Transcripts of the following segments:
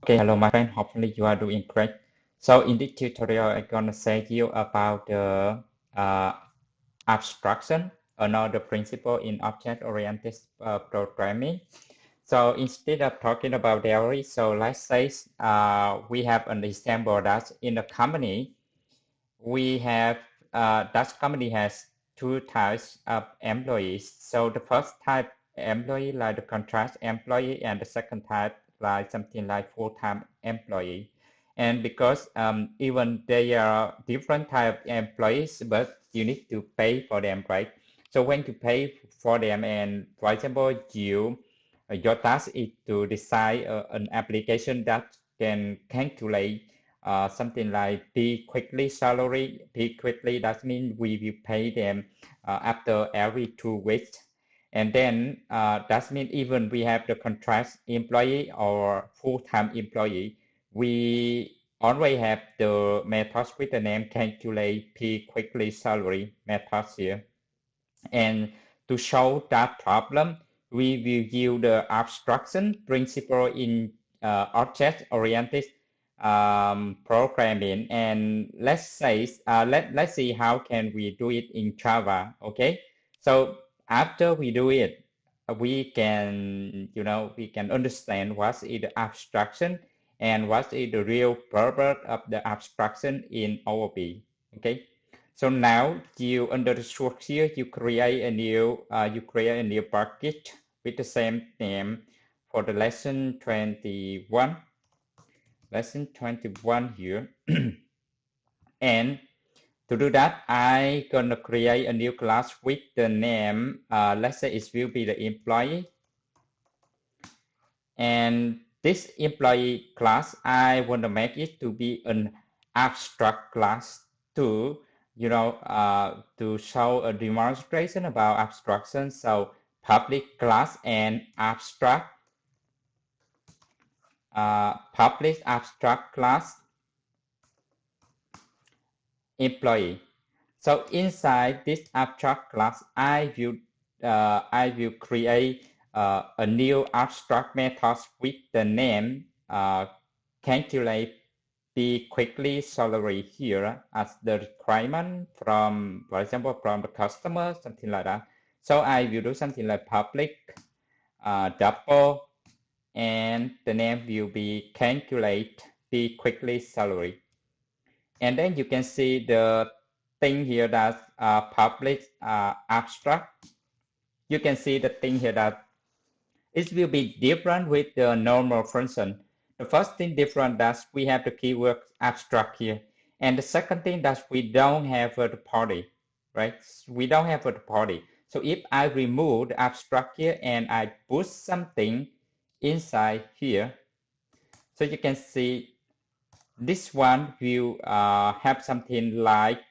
Okay, hello my friend, hopefully you are doing great. So in this tutorial, I'm gonna say you about the abstraction, another principle in object-oriented programming. So instead of talking about theory, so let's say we have an example that in a company, we have that company has two types of employees. So the first type employee like the contract employee, and the second type like something like full-time employee. And because even they are different type of employees, but you need to pay for them, right? So when you pay for them, and for example, your task is to design an application that can calculate something like P quickly salary. P quickly, that means we will pay them after every 2 weeks. And then that means even we have the contract employee or full-time employee, we always have the method with the name calculate P quickly salary method here. And to show that problem, we will use the abstraction principle in object-oriented programming. And let's say, let's see how can we do it in Java. Okay, so after we do it, we can understand what is the abstraction and what is the real purpose of the abstraction in OOP. Okay. So now you under the source here, you create a new package with the same name for the lesson 21. Lesson 21 here. And to do that, I gonna create a new class with the name, let's say it will be the employee. And this employee class, I want to make it to be an abstract class to to show a demonstration about abstraction. So public class and abstract, public abstract class employee. So inside this abstract class, I will create a new abstract method with the name calculate the quickly salary here as the requirement from, for example, from the customer, something like that. So I will do something like public double, and the name will be calculate the quickly salary. And then you can see the thing here that's public abstract. You can see the thing here that it will be different with the normal function. The first thing different that we have the keyword abstract here. And the second thing that we don't have the party, right? We don't have the party. So if I remove the abstract here and I put something inside here, so you can see this one will have something like,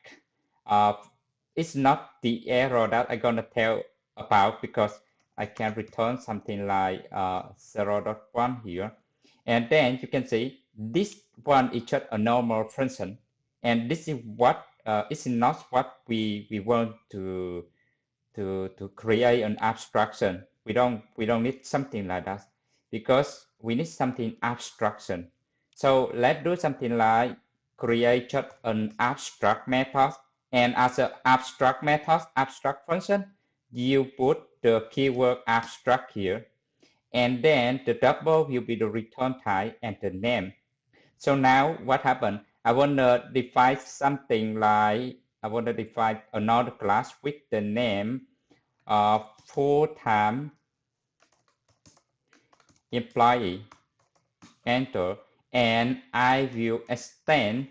it's not the error that I'm gonna tell about, because I can return something like 0.1 here. And then you can see this one is just a normal function. And this is what is not what we want to create an abstraction. We don't need something like that, because we need something abstraction. So let's do something like create just an abstract method. And as an abstract method, abstract function, you put the keyword abstract here. And then the double will be the return type and the name. So now what happened? I want to define something like, I want to define another class with the name of full-time employee. Enter. And I will extend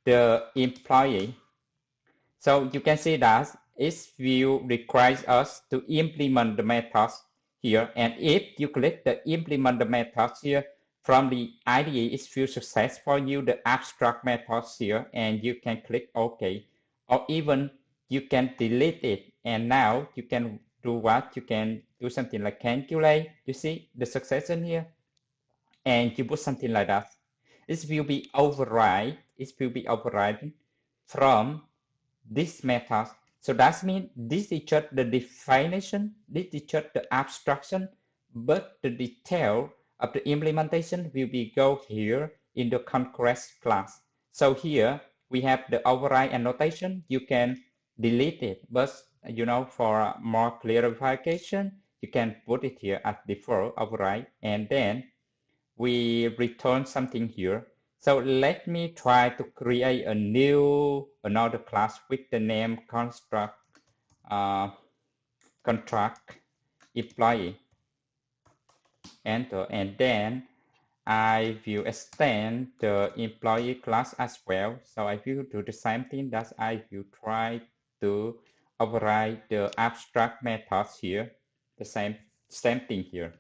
the employee. So you can see that it will require us to implement the methods here. And if you click the implement the methods here from the IDE, it will success for you the abstract methods here, and you can click OK. Or even you can delete it, and now you can do what? You can do something like calculate. You see the success in here? And you put something like that. It will be override. It will be overridden from this method. So that means this is just the definition, this is just the abstraction, but the detail of the implementation will be go here in the conquest class. So here we have the override annotation. You can delete it, but for more clarification, you can put it here as default override, and then we return something here. So let me try to create another class with the name contract employee. Enter, and then I will extend the employee class as well. So I will do the same thing, that I will try to override the abstract methods here, the same thing here.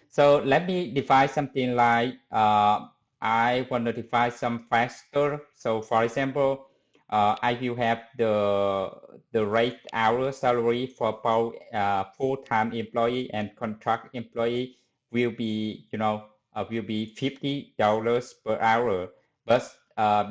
So let me define something like I want to define some factor. So for example, I will have the rate hour salary for both full-time employee and contract employee will be will be $50 per hour. But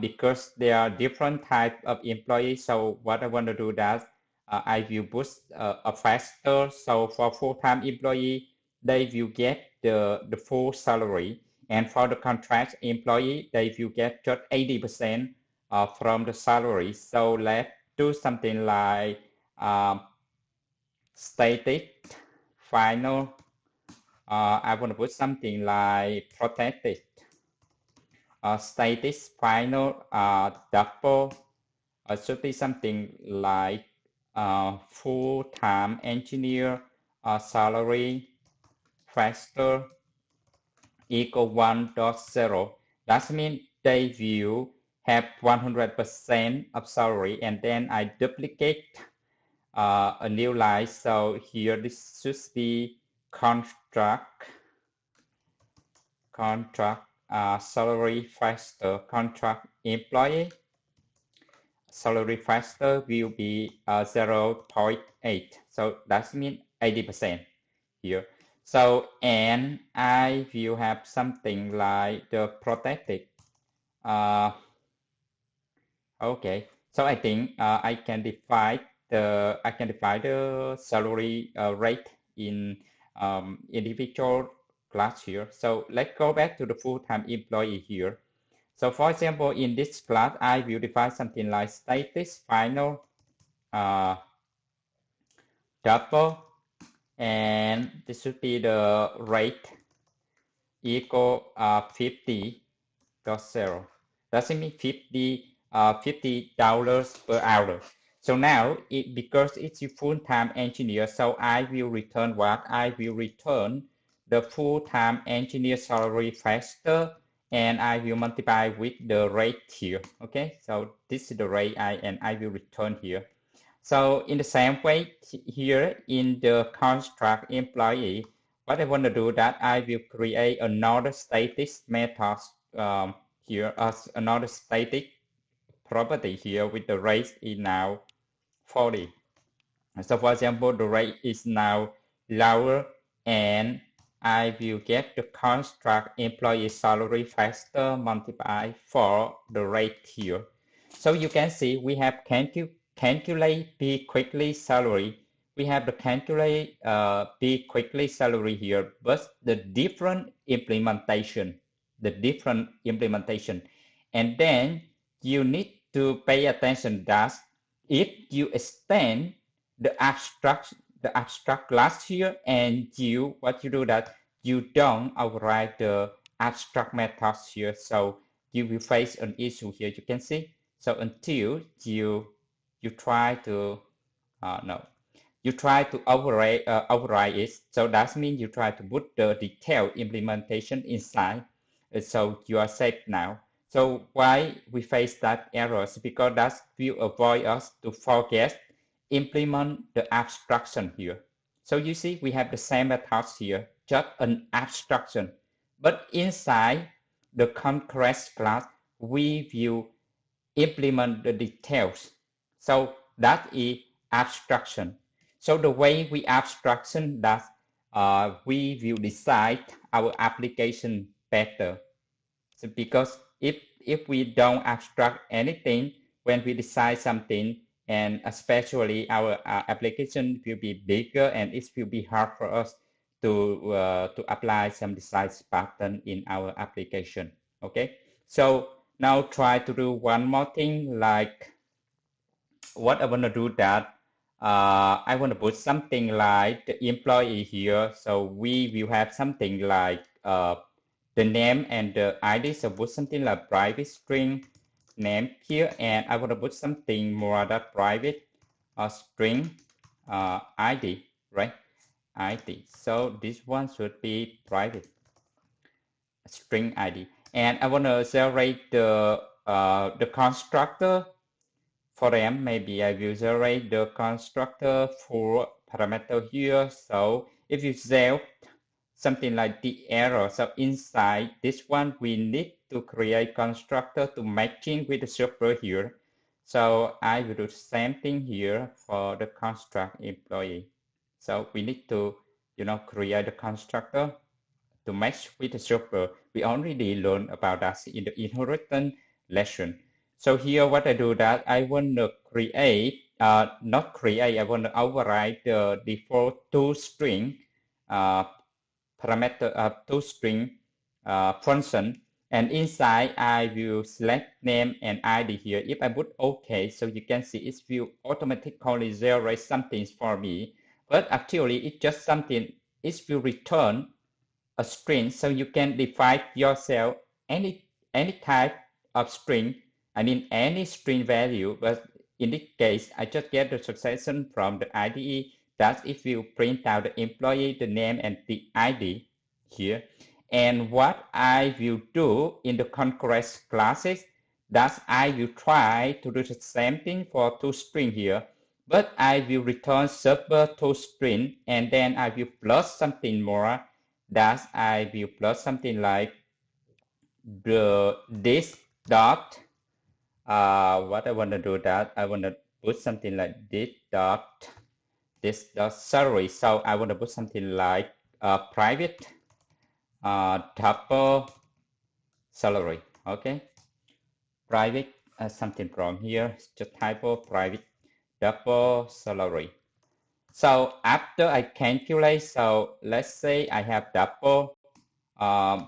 because there are different types of employees, so what I want to do that I will put a factor. So for full-time employee, they will get the full salary, and for the contract employee, they will get just 80% from the salary. So let's do something like static final. I want to put something like protected. Static final double. Should be something like full-time engineer salary factor equal 1.0. That means they will have 100% of salary, and then I duplicate a new line. So here this should be contract salary factor contract employee. Salary factor will be 0.8. So that means 80% here. So, and I will have something like the protected. Okay, so I think I can define the salary rate in individual class here. So let's go back to the full-time employee here. So for example, in this class, I will define something like static final double, and this should be the rate equal 50.0. That means $50 per hour. So now, because it's a full-time engineer, so I will return what? I will return the full-time engineer salary factor, and I will multiply with the rate here. Okay, so this is the rate I will return here. So in the same way here in the contract employee, what I want to do that I will create another static method here as another static property here with the rate is now 40. So for example, the rate is now lower, and I will get the contract employee salary factor multiplied for the rate here. So you can see we have calculate P quickly salary. We have the calculate P quickly salary here, but the different implementation. And then you need to pay attention that if you extend the abstract class here, and what you do that you don't override the abstract methods here, so you will face an issue here. You can see. So until you try to override it. So that means you try to put the detailed implementation inside. So you are safe now. So why we face that errors? Because that will avoid us to forget implement the abstraction here. So you see we have the same methods here, just an abstraction. But inside the conquest class, we will implement the details. So that is abstraction. So the way we abstraction that we will decide our application better. So because if we don't abstract anything when we decide something, and especially our application will be bigger, and it will be hard for us to apply some design pattern in our application. Okay, so now try to do one more thing. Like what I want to do that I want to put something like the employee here. So we will have something like the name and the ID. So put something like private string name here, and I want to put something more that private string ID, right? ID. So this one should be private string ID, and I want to generate the constructor for them. Maybe I will generate the constructor for parameter here. So if you say something like the error, so inside this one we need to create constructor to matching with the server here. So I will do the same thing here for the construct employee. So we need to create the constructor to match with the server. We already learned about that in the inheritance lesson. So here what I do that I want to create, not create, I want to override the default toString parameter toString function, and inside I will select name and ID here. If I put OK, so you can see it will automatically generate something for me, but actually it's just something, it will return a string. So you can define yourself any type of string, I mean any string value, but in this case I just get the succession from the IDE that it will print out the employee, the name and the ID here. And what I will do in the concurrent classes, that I will try to do the same thing for toString here, but I will return server toString, and then I will plus something more, that I will plus something like this dot what I want to do that I want to put something like this dot salary. So I want to put something like private double salary. Okay, private something from here, just typo private double salary. So after I calculate, so let's say I have double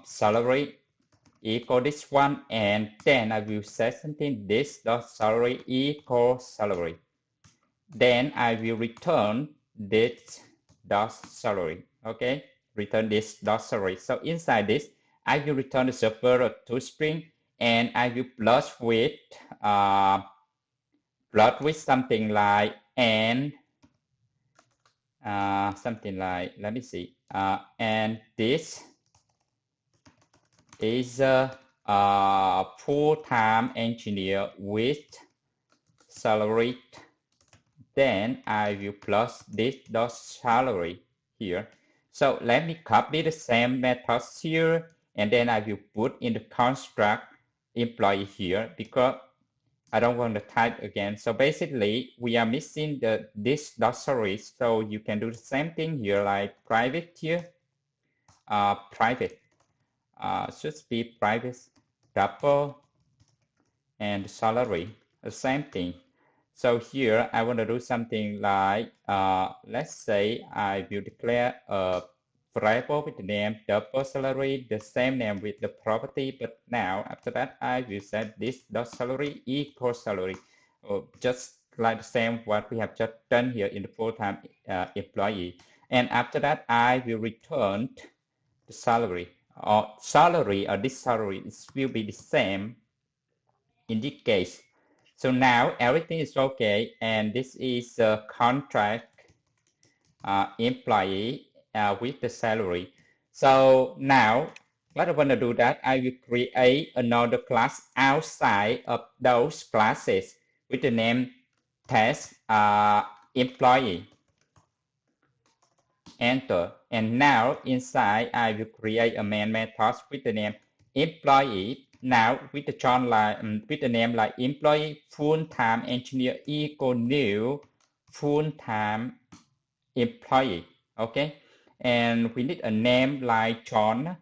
salary equal this one, and then I will say something this dot salary equal salary. Then I will return this dot salary. Okay, return this dot salary. So inside this, I will return the server toString, and I will plus with something like and something like, let me see, and this is a full-time engineer with salary. Then I will plus this dot salary here. So let me copy the same methods here, and then I will put in the construct employee here, because I don't want to type again. So basically we are missing this dot salary, so you can do the same thing here, like private here, private should be private double and salary, the same thing. So here I want to do something like let's say I will declare a variable with the name double salary, the same name with the property, but now after that I will set this dot salary equals salary, just like the same what we have just done here in the full-time employee. And after that I will return the salary, or salary, or this salary will be the same in this case. So now everything is okay, and this is a contract employee with the salary. So now what I want to do that I will create another class outside of those classes with the name test employee. Enter. And now inside I will create a main method with the name employee. Now with the John line, with the name like employee full-time engineer equal new full-time employee. Okay, and we need a name like John,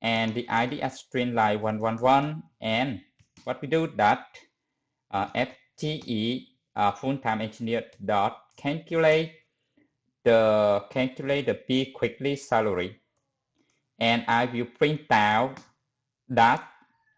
and the ID as string like 111. And what we do that FTE full-time engineer dot calculate calculate the P quickly salary, and I will print out that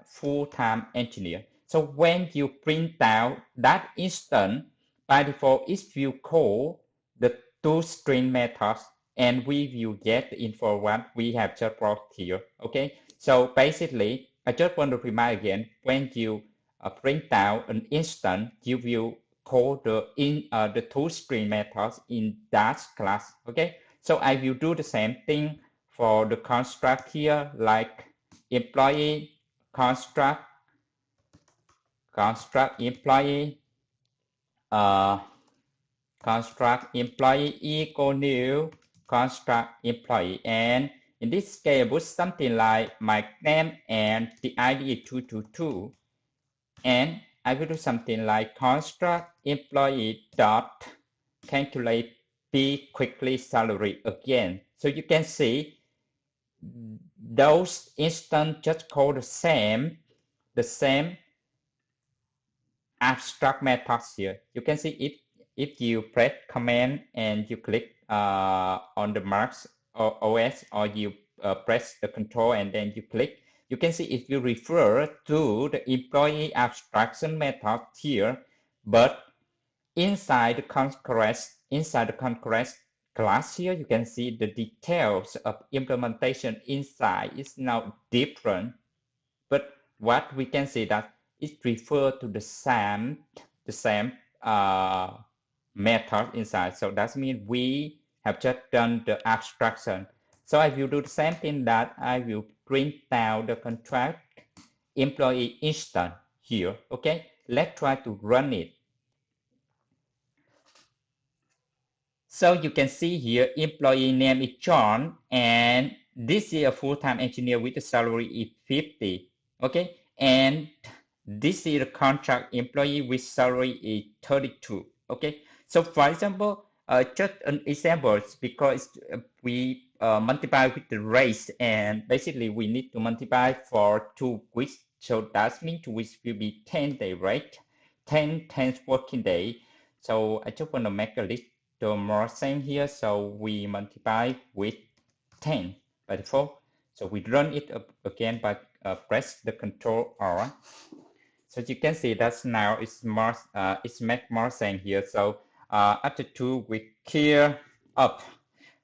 full-time engineer. So when you print out that instance, by default, it will call the toString methods, and we will get the info what we have just brought here. Okay, so basically, I just want to remind again, when you print out an instance, you will call the toString methods in that class. Okay, so I will do the same thing for the construct here, like employee construct employee construct employee equal new construct employee, and in this case I put something like my name and the ID is 222, and I will do something like construct employee dot calculate P quickly salary again. So you can see those instances just call the same abstract methods here. You can see if you press command and you click on the marks or OS, or you press the control and then you click, you can see it will refer to the employee abstraction method here, but inside the conquest class here, you can see the details of implementation inside is now different, but what we can see that it refers to the same method inside. So that means we have just done the abstraction. So I will do the same thing, that I will print out the contract employee instance here. Okay, let's try to run it. So you can see here, employee name is John, and this is a full-time engineer with the salary is 50. Okay, and this is the contract employee with salary is 32. Okay, so for example, just an example, because we multiply with the race, and basically we need to multiply for 2 weeks. So that means 2 weeks will be 10 days, right? 10 times working day. So I just want to make a little more sense here. So we multiply with 10 by default. So we run it again by press the Control R. So you can see that now it's more it's make more sense here. So after 2 we clear up.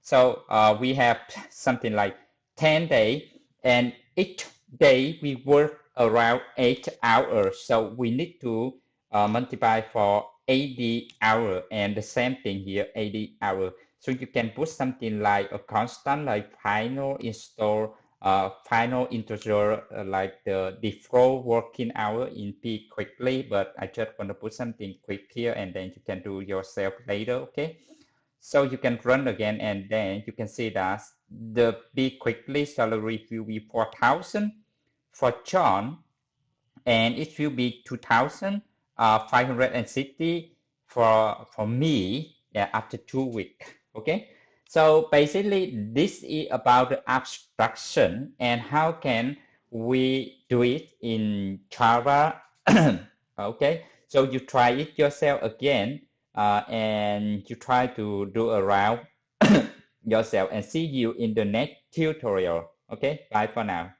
So we have something like 10 days, and each day we work around 8 hours. So we need to multiply for 80 hours, and the same thing here, 80 hours. So you can put something like a constant, like final install, final integer, like the default working hour in P quickly, but I just want to put something quick here, and then you can do yourself later. Okay, so you can run again, and then you can see that the P quickly salary will be 4,000 for John, and it will be 2,560 for me, after 2 weeks. Okay, so basically this is about the abstraction and how can we do it in Java. Okay, so you try it yourself again, and you try to do around yourself, and see you in the next tutorial. Okay, bye for now.